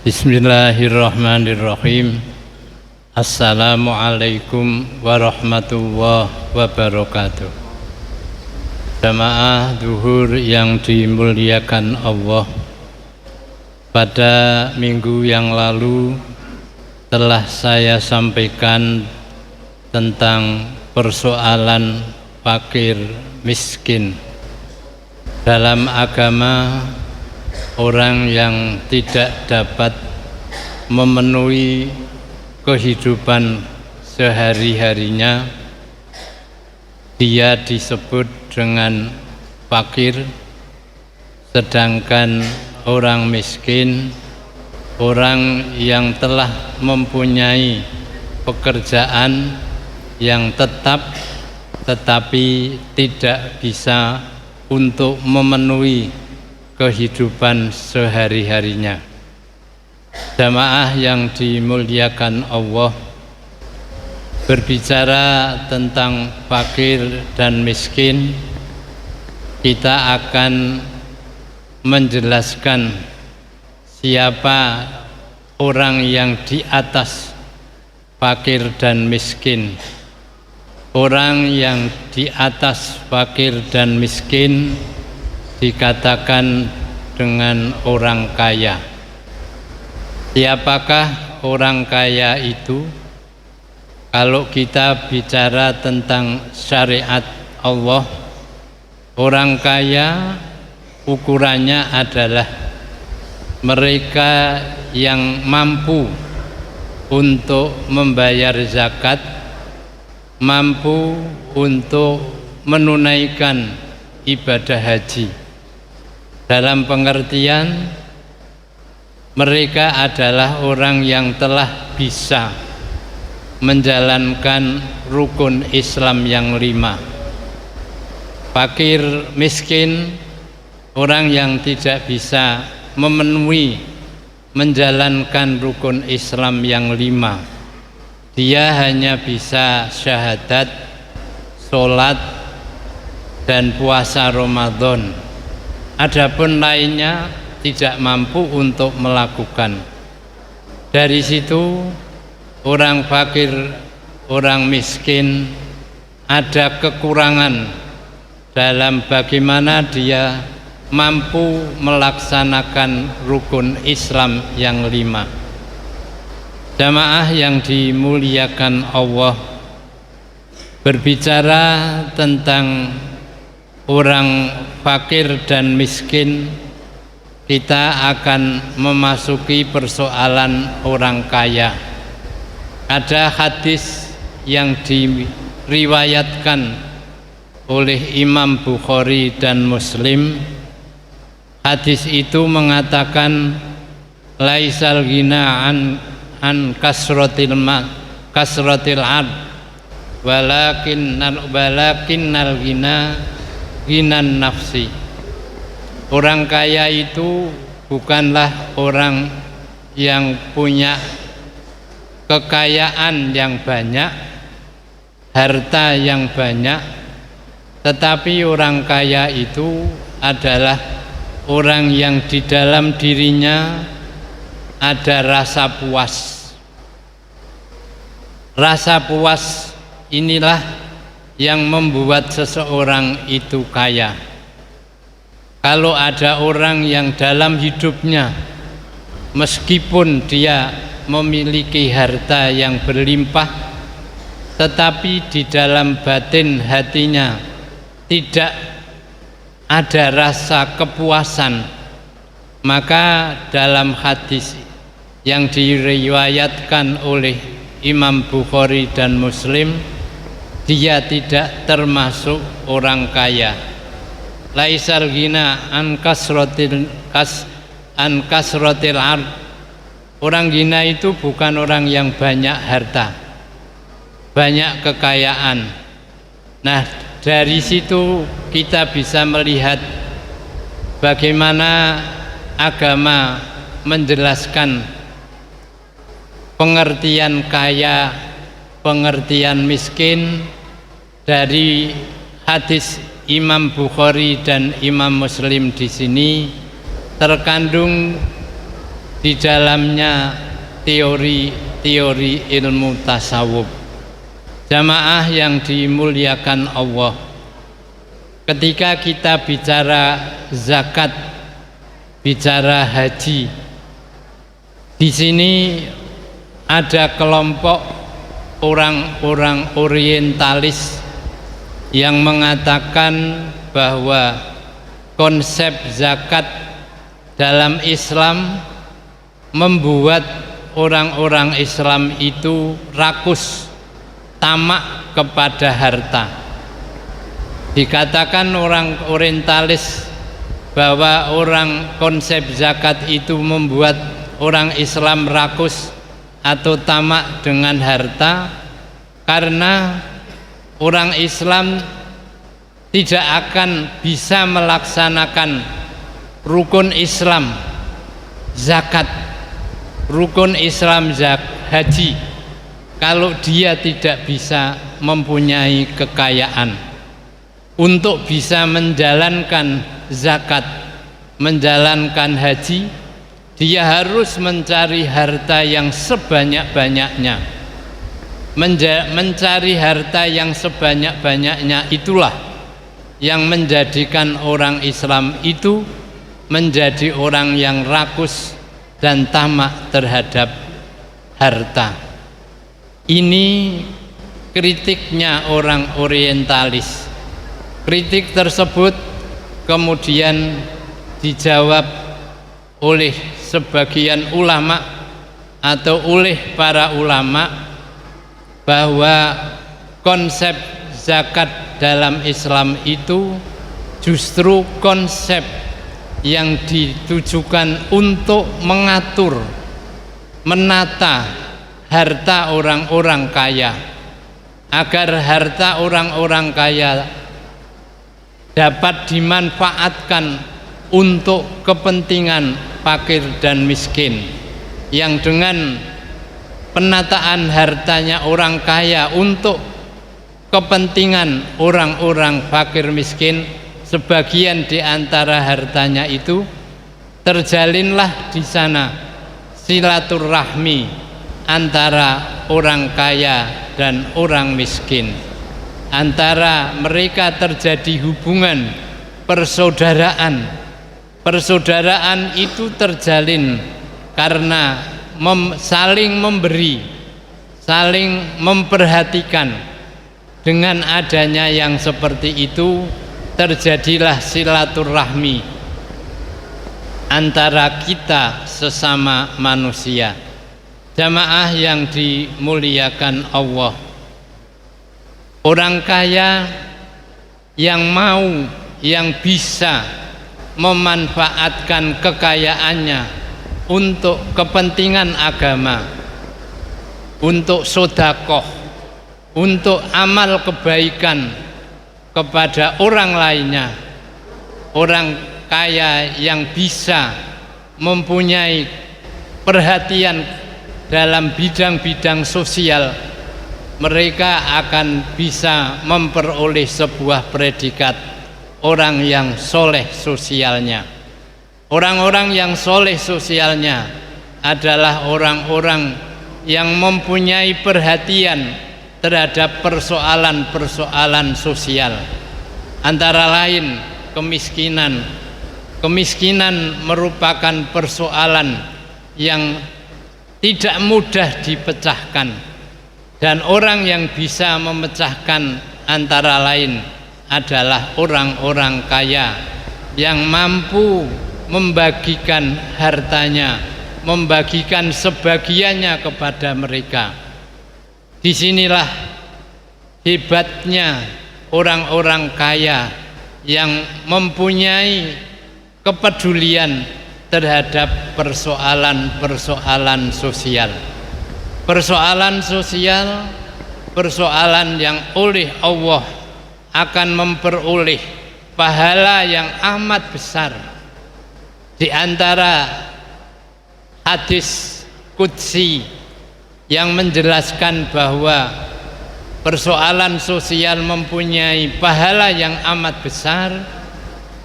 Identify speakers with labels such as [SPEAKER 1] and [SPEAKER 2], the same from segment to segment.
[SPEAKER 1] Bismillahirrahmanirrahim. Assalamualaikum warahmatullahi wabarakatuh. Jamaah zuhur yang dimuliakan Allah, pada minggu yang lalu telah saya sampaikan tentang persoalan fakir miskin. Dalam agama, orang yang tidak dapat memenuhi kehidupan sehari-harinya, dia disebut dengan fakir. Sedangkan orang miskin, orang yang telah mempunyai pekerjaan yang tetap tetapi tidak bisa untuk memenuhi kehidupan sehari-harinya. Jamaah yang dimuliakan Allah, berbicara tentang fakir dan miskin, kita akan menjelaskan siapa orang yang di atas fakir dan miskin. Orang yang di atas fakir dan miskin dikatakan dengan orang kaya. Siapakah orang kaya itu? Kalau kita bicara tentang syariat Allah, orang kaya ukurannya adalah mereka yang mampu untuk membayar zakat, mampu untuk menunaikan ibadah haji. Dalam pengertian, mereka adalah orang yang telah bisa menjalankan rukun Islam yang 5. Fakir miskin, orang yang tidak bisa memenuhi menjalankan rukun Islam yang 5. Dia hanya bisa syahadat, sholat, dan puasa Ramadan. Adapun lainnya tidak mampu untuk melakukan. Dari situ orang fakir, orang miskin ada kekurangan dalam bagaimana dia mampu melaksanakan rukun Islam yang 5. Jamaah yang dimuliakan Allah, berbicara tentang orang fakir dan miskin, kita akan memasuki persoalan orang kaya. Ada hadis yang diriwayatkan oleh Imam Bukhari dan Muslim. Hadis itu mengatakan, laisal ghina an kasratil ard walakinnal ghina ghinan nafsi. Orang kaya itu bukanlah orang yang punya kekayaan yang banyak, harta yang banyak, tetapi orang kaya itu adalah orang yang di dalam dirinya ada rasa puas. Rasa puas inilah yang membuat seseorang itu kaya. Kalau ada orang yang dalam hidupnya, meskipun dia memiliki harta yang berlimpah, tetapi di dalam batin hatinya tidak ada rasa kepuasan, maka dalam hadis yang diriwayatkan oleh Imam Bukhari dan Muslim, dia tidak termasuk orang kaya. Laisal ghina an kasratil ard. Orang gina itu bukan orang yang banyak harta, banyak kekayaan. Nah, dari situ kita bisa melihat bagaimana agama menjelaskan pengertian kaya, pengertian miskin dari hadis Imam Bukhari dan Imam Muslim. Di sini terkandung di dalamnya teori-teori ilmu tasawuf. Jamaah yang dimuliakan Allah, ketika kita bicara zakat, bicara haji, di sini ada kelompok orang-orang orientalis yang mengatakan bahwa konsep zakat dalam Islam membuat orang-orang Islam itu rakus, tamak kepada harta. Dikatakan orang orientalis bahwa konsep zakat itu membuat orang Islam rakus atau tamak dengan harta, karena orang Islam tidak akan bisa melaksanakan rukun Islam zakat, rukun Islam haji, kalau dia tidak bisa mempunyai kekayaan. Untuk bisa menjalankan zakat, menjalankan haji, dia harus mencari harta yang sebanyak-banyaknya. Mencari harta yang sebanyak-banyaknya itulah yang menjadikan orang Islam itu menjadi orang yang rakus dan tamak terhadap harta. Ini kritiknya orang orientalis. Kritik tersebut kemudian dijawab oleh sebagian ulama atau oleh para ulama bahwa konsep zakat dalam Islam itu justru konsep yang ditujukan untuk mengatur, menata harta orang-orang kaya, agar harta orang-orang kaya dapat dimanfaatkan untuk kepentingan fakir dan miskin, yang dengan penataan hartanya orang kaya untuk kepentingan orang-orang fakir miskin, sebagian di antara hartanya itu terjalinlah di sana silaturahmi antara orang kaya dan orang miskin. Antara mereka terjadi hubungan persaudaraan. Persaudaraan itu terjalin karena saling memberi, saling memperhatikan. Dengan adanya yang seperti itu, terjadilah silaturahmi antara kita sesama manusia. Jamaah yang dimuliakan Allah, orang kaya yang mau, yang bisa memanfaatkan kekayaannya untuk kepentingan agama, untuk sedekah, untuk amal kebaikan kepada orang lainnya. Orang kaya yang bisa mempunyai perhatian dalam bidang-bidang sosial, mereka akan bisa memperoleh sebuah predikat orang yang soleh sosialnya. Orang-orang yang soleh sosialnya adalah orang-orang yang mempunyai perhatian terhadap persoalan-persoalan sosial, antara lain kemiskinan. Kemiskinan merupakan persoalan yang tidak mudah dipecahkan, dan orang yang bisa memecahkan antara lain adalah orang-orang kaya yang mampu membagikan hartanya, membagikan sebagiannya kepada mereka. Disinilah hebatnya orang-orang kaya yang mempunyai kepedulian terhadap persoalan-persoalan sosial. Persoalan sosial, persoalan yang oleh Allah akan memperoleh pahala yang amat besar. Di antara hadis qudsi yang menjelaskan bahwa persoalan sosial mempunyai pahala yang amat besar,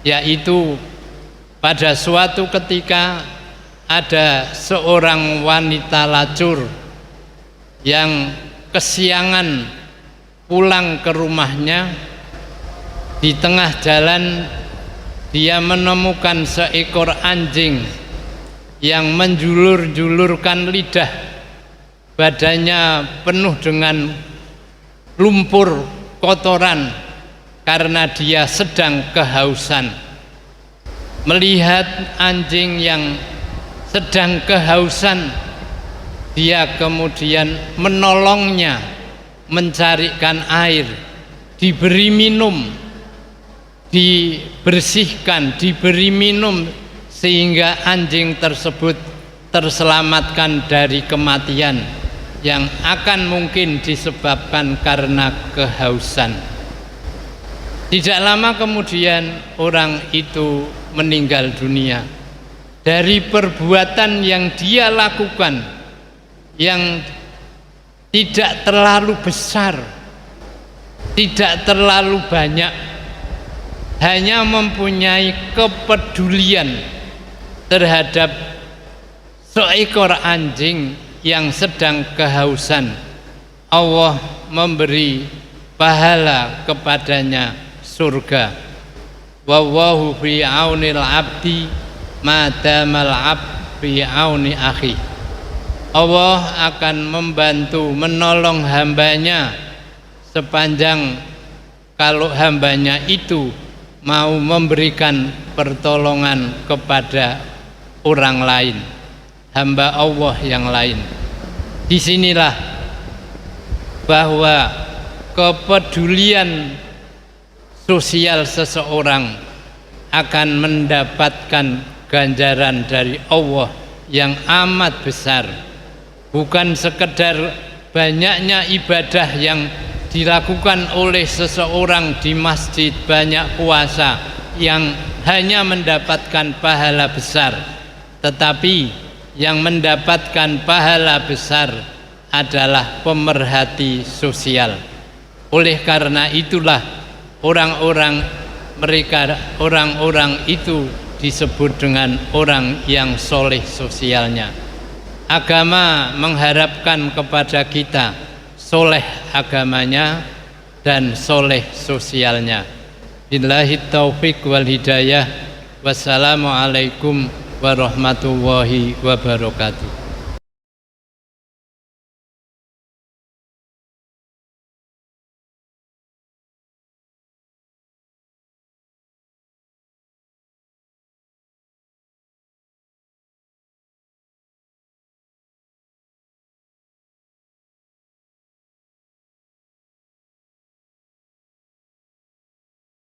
[SPEAKER 1] yaitu pada suatu ketika ada seorang wanita lacur yang kesiangan pulang ke rumahnya. Di tengah jalan dia menemukan seekor anjing yang menjulur-julurkan lidah, badannya penuh dengan lumpur kotoran karena dia sedang kehausan. Melihat anjing yang sedang kehausan, dia kemudian menolongnya, mencarikan air, diberi minum, dibersihkan, diberi minum, sehingga anjing tersebut terselamatkan dari kematian yang akan mungkin disebabkan karena kehausan. Tidak lama kemudian orang itu meninggal dunia dari perbuatan yang dia lakukan yang tidak terlalu besar, tidak terlalu banyak, hanya mempunyai kepedulian terhadap seekor anjing yang sedang kehausan. Allah memberi pahala kepadanya surga. Wallahu fi aunil abdi madamal abd fi auni akhi. Allah akan membantu menolong hambanya sepanjang kalau hambanya itu mau memberikan pertolongan kepada orang lain, hamba Allah yang lain. Disinilah bahwa kepedulian sosial seseorang akan mendapatkan ganjaran dari Allah yang amat besar. Bukan sekedar banyaknya ibadah yang dilakukan oleh seseorang di masjid, banyak puasa yang hanya mendapatkan pahala besar, tetapi yang mendapatkan pahala besar adalah pemerhati sosial. Oleh karena itulah orang-orang itu disebut dengan orang yang soleh sosialnya. Agama mengharapkan kepada kita soleh agamanya dan soleh sosialnya. Billahi taufiq wal hidayah. Wassalamualaikum warahmatullahi wabarakatuh.